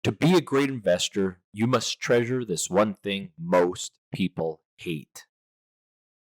To be a great investor, you must treasure this one thing most people hate.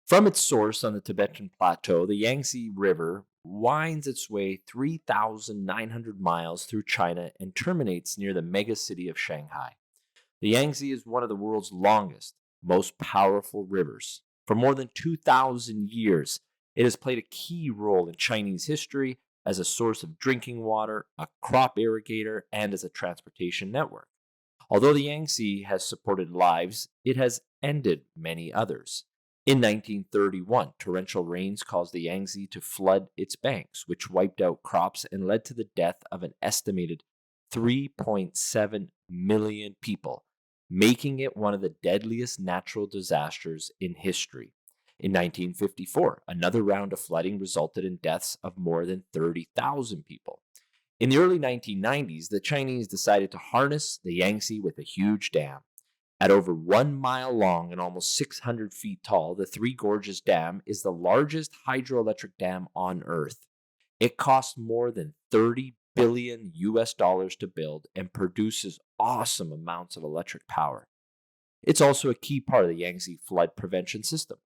From its source on the Tibetan Plateau, the Yangtze River winds its way 3,900 miles through China and terminates near the megacity of Shanghai. The Yangtze is one of the world's longest, most powerful rivers. For more than 2,000 years, it has played a key role in Chinese history as a source of drinking water, a crop irrigator, and as a transportation network. Although the Yangtze has supported lives, it has ended many others. In 1931, torrential rains caused the Yangtze to flood its banks, which wiped out crops and led to the death of an estimated 3.7 million people, making it one of the deadliest natural disasters in history. In 1954, another round of flooding resulted in deaths of more than 30,000 people. In the early 1990s, the Chinese decided to harness the Yangtze with a huge dam. At over 1 mile long and almost 600 feet tall, the Three Gorges Dam is the largest hydroelectric dam on Earth. It costs more than $30 billion to build and produces awesome amounts of electric power. It's also a key part of the Yangtze flood prevention system.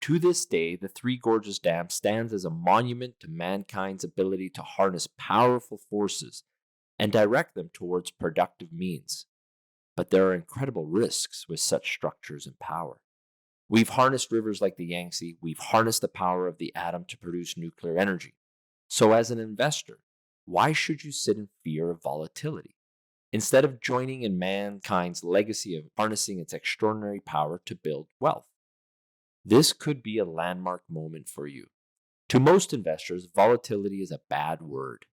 To this day, the Three Gorges Dam stands as a monument to mankind's ability to harness powerful forces and direct them towards productive means. But there are incredible risks with such structures and power. We've harnessed rivers like the Yangtze, we've harnessed the power of the atom to produce nuclear energy. So as an investor, why should you sit in fear of volatility? Instead of joining in mankind's legacy of harnessing its extraordinary power to build wealth. This could be a landmark moment for you. To most investors, volatility is a bad word.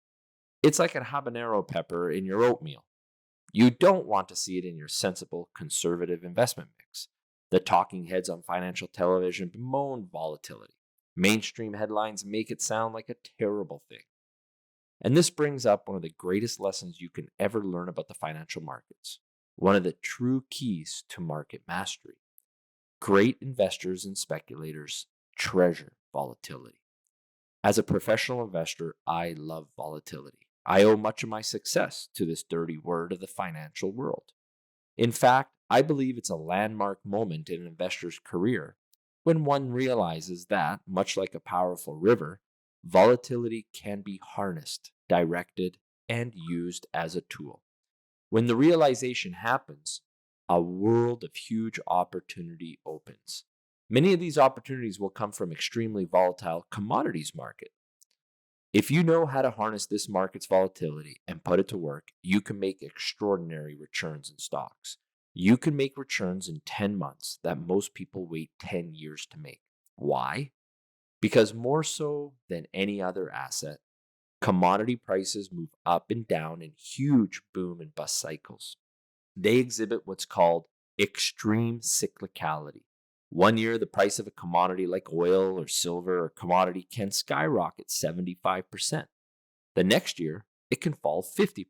It's like a habanero pepper in your oatmeal. You don't want to see it in your sensible, conservative investment mix. The talking heads on financial television bemoan volatility. Mainstream headlines make it sound like a terrible thing. And this brings up one of the greatest lessons you can ever learn about the financial markets, one of the true keys to market mastery. Great investors and speculators treasure volatility. As a professional investor, I love volatility. I owe much of my success to this dirty word of the financial world. In fact, I believe it's a landmark moment in an investor's career when one realizes that, much like a powerful river, volatility can be harnessed, directed, and used as a tool. When the realization happens, a world of huge opportunity opens. Many of these opportunities will come from extremely volatile commodities market. If you know how to harness this market's volatility and put it to work, you can make extraordinary returns in stocks. You can make returns in 10 months that most people wait 10 years to make. Why? Because more so than any other asset, commodity prices move up and down in huge boom and bust cycles. They exhibit what's called extreme cyclicality. One year, the price of a commodity like oil or silver or commodity can skyrocket 75%. The next year, it can fall 50%.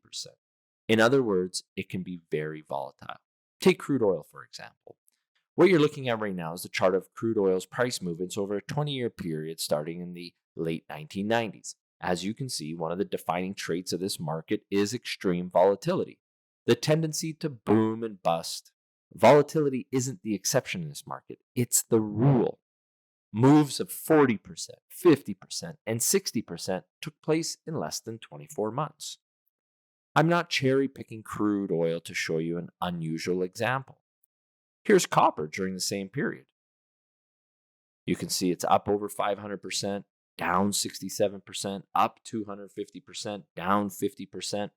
In other words, it can be very volatile. Take crude oil, for example. What you're looking at right now is the chart of crude oil's price movements over a 20-year period starting in the late 1990s. As you can see, one of the defining traits of this market is extreme volatility, the tendency to boom and bust. Volatility isn't the exception in this market, it's the rule. Moves of 40%, 50%, and 60% took place in less than 24 months. I'm not cherry picking crude oil to show you an unusual example. Here's copper during the same period. You can see it's up over 500%, down 67%, up 250%, down 50%.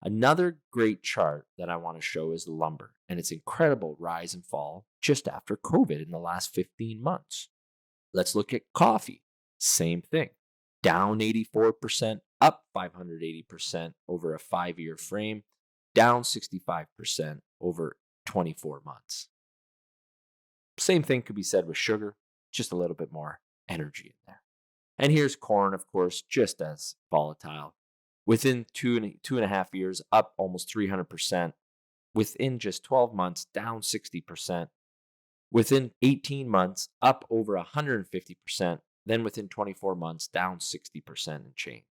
Another great chart that I want to show is lumber and its incredible rise and fall just after COVID in the last 15 months. Let's look at coffee. Same thing. Down 84%, up 580% over a 5-year frame, down 65% over 24 months. Same thing could be said with sugar, just a little bit more energy in there. And here's corn, of course, just as volatile. Within two and a half years, up almost 300%. Within just 12 months, down 60%. Within 18 months, up over 150%. Then within 24 months, down 60% and change.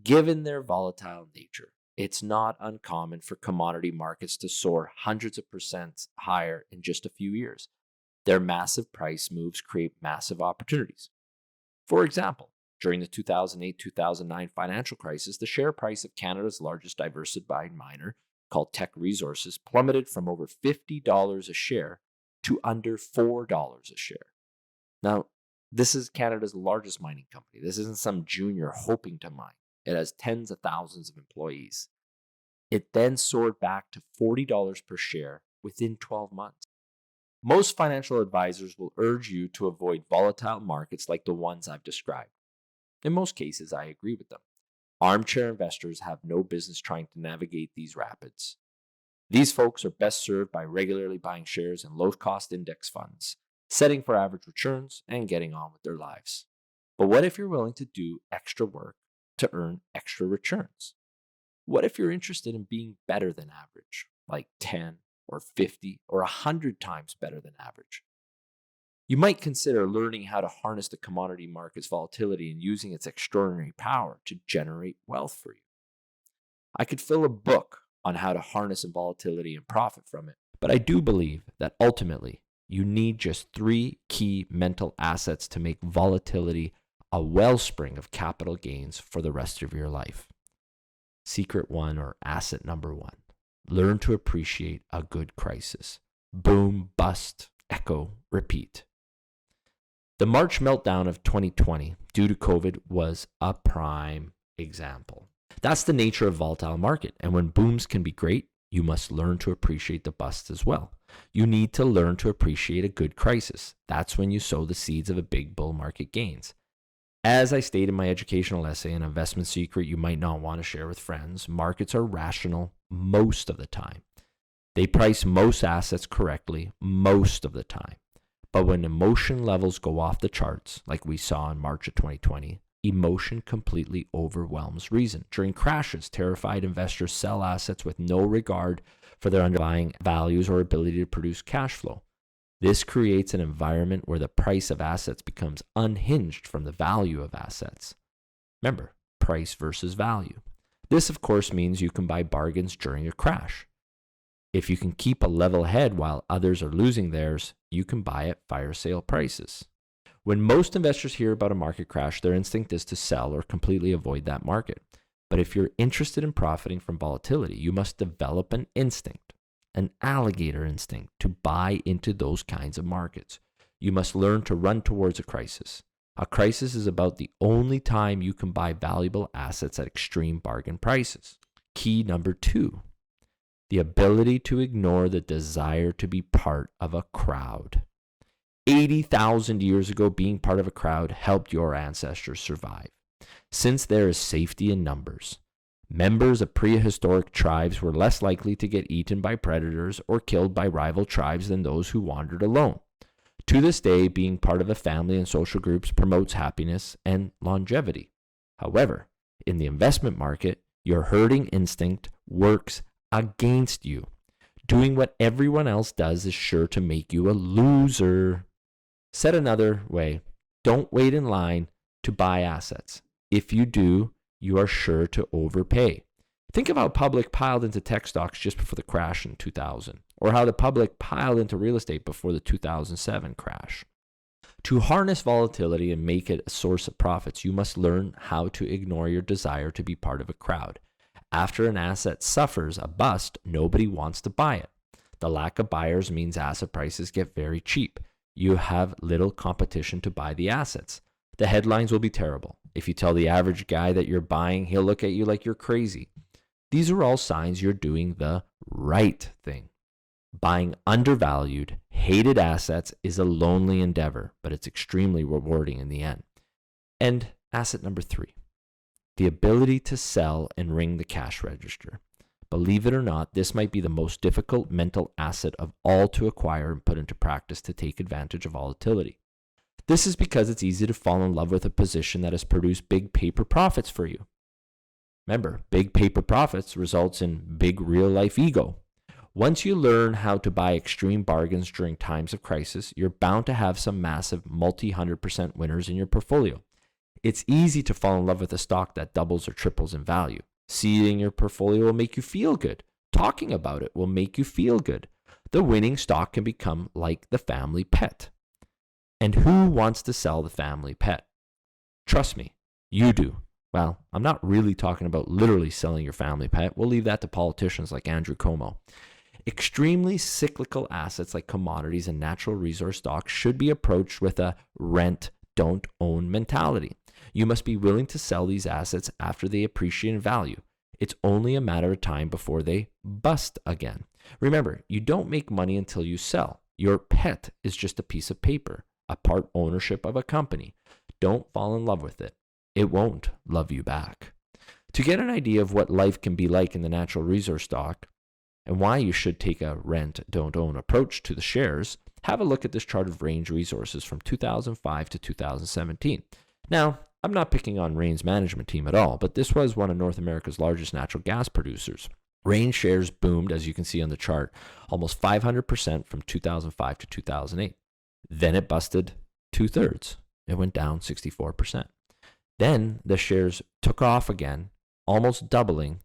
Given their volatile nature, it's not uncommon for commodity markets to soar hundreds of percent higher in just a few years. Their massive price moves create massive opportunities. For example, during the 2008-2009 financial crisis, the share price of Canada's largest diversified miner, called Teck Resources, plummeted from over $50 a share to under $4 a share. Now, this is Canada's largest mining company. This isn't some junior hoping to mine. It has tens of thousands of employees. It then soared back to $40 per share within 12 months. Most financial advisors will urge you to avoid volatile markets like the ones I've described. In most cases, I agree with them. Armchair investors have no business trying to navigate these rapids. These folks are best served by regularly buying shares in low-cost index funds, setting for average returns, and getting on with their lives. But what if you're willing to do extra work to earn extra returns? What if you're interested in being better than average, like 10 or 50 or 100 times better than average? You might consider learning how to harness the commodity market's volatility and using its extraordinary power to generate wealth for you. I could fill a book on how to harness volatility and profit from it, but I do believe that ultimately you need just 3 key mental assets to make volatility a wellspring of capital gains for the rest of your life. Secret 1, or asset number 1, learn to appreciate a good crisis. Boom, bust, echo, repeat. The March meltdown of 2020 due to COVID was a prime example. That's the nature of a volatile market, and when booms can be great, you must learn to appreciate the busts as well. You need to learn to appreciate a good crisis. That's when you sow the seeds of a big bull market gains. As I stated in my educational essay, an investment secret you might not want to share with friends, markets are rational most of the time. They price most assets correctly most of the time. But when emotion levels go off the charts, like we saw in March of 2020, emotion completely overwhelms reason. During crashes, terrified investors sell assets with no regard for their underlying values or ability to produce cash flow. This creates an environment where the price of assets becomes unhinged from the value of assets. Remember, price versus value. This, of course, means you can buy bargains during a crash. If you can keep a level head while others are losing theirs, you can buy at fire sale prices. When most investors hear about a market crash, their instinct is to sell or completely avoid that market. But if you're interested in profiting from volatility, you must develop an instinct, an alligator instinct, to buy into those kinds of markets. You must learn to run towards a crisis. A crisis is about the only time you can buy valuable assets at extreme bargain prices. Key number 2. The ability to ignore the desire to be part of a crowd. 80,000 years ago, being part of a crowd helped your ancestors survive. Since there is safety in numbers, members of prehistoric tribes were less likely to get eaten by predators or killed by rival tribes than those who wandered alone. To this day, being part of a family and social groups promotes happiness and longevity. However, in the investment market, your herding instinct works against you. Doing what everyone else does is sure to make you a loser. Said another way, don't wait in line to buy assets. If you do, you are sure to overpay. Think of how public piled into tech stocks just before the crash in 2000, or how the public piled into real estate before the 2007 crash. To harness volatility and make it a source of profits, you must learn how to ignore your desire to be part of a crowd. After an asset suffers a bust, nobody wants to buy it. The lack of buyers means asset prices get very cheap. You have little competition to buy the assets. The headlines will be terrible. If you tell the average guy that you're buying, he'll look at you like you're crazy. These are all signs you're doing the right thing. Buying undervalued, hated assets is a lonely endeavor, but it's extremely rewarding in the end. And asset number 3. The ability to sell and ring the cash register. Believe it or not, this might be the most difficult mental asset of all to acquire and put into practice to take advantage of volatility. This is because it's easy to fall in love with a position that has produced big paper profits for you. Remember, big paper profits results in big real-life ego. Once you learn how to buy extreme bargains during times of crisis, you're bound to have some massive multi-100% winners in your portfolio. It's easy to fall in love with a stock that doubles or triples in value. Seeing your portfolio will make you feel good. Talking about it will make you feel good. The winning stock can become like the family pet. And who wants to sell the family pet? Trust me, you do. Well, I'm not really talking about literally selling your family pet. We'll leave that to politicians like Andrew Cuomo. Extremely cyclical assets like commodities and natural resource stocks should be approached with a rent, don't own mentality. You must be willing to sell these assets after they appreciate in value. It's only a matter of time before they bust again. Remember, you don't make money until you sell. Your pet is just a piece of paper, a part ownership of a company. Don't fall in love with it. It won't love you back. To get an idea of what life can be like in the natural resource stock and why you should take a rent, don't own approach to the shares, have a look at this chart of Range Resources from 2005 to 2017. Now, I'm not picking on Range's management team at all, but this was one of North America's largest natural gas producers. Range shares boomed, as you can see on the chart, almost 500% from 2005 to 2008. Then it busted 2/3. It went down 64%. Then the shares took off again, almost doubling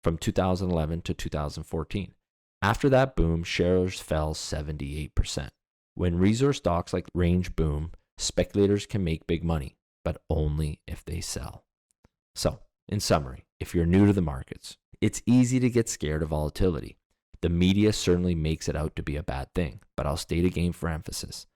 from 2011 to 2014. After that boom, shares fell 78%. When resource stocks like Range boom, speculators can make big money, but only if they sell. So, in summary, if you're new to the markets, it's easy to get scared of volatility. The media certainly makes it out to be a bad thing, but I'll state again for emphasis.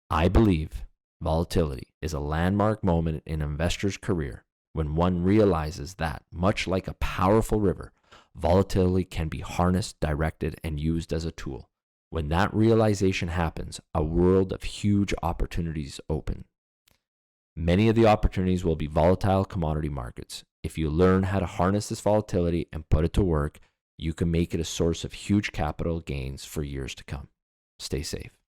I believe volatility is a landmark moment in an investor's career when one realizes that, much like a powerful river, volatility can be harnessed, directed, and used as a tool. When that realization happens, a world of huge opportunities open. Many of the opportunities will be volatile commodity markets. If you learn how to harness this volatility and put it to work, you can make it a source of huge capital gains for years to come. Stay safe.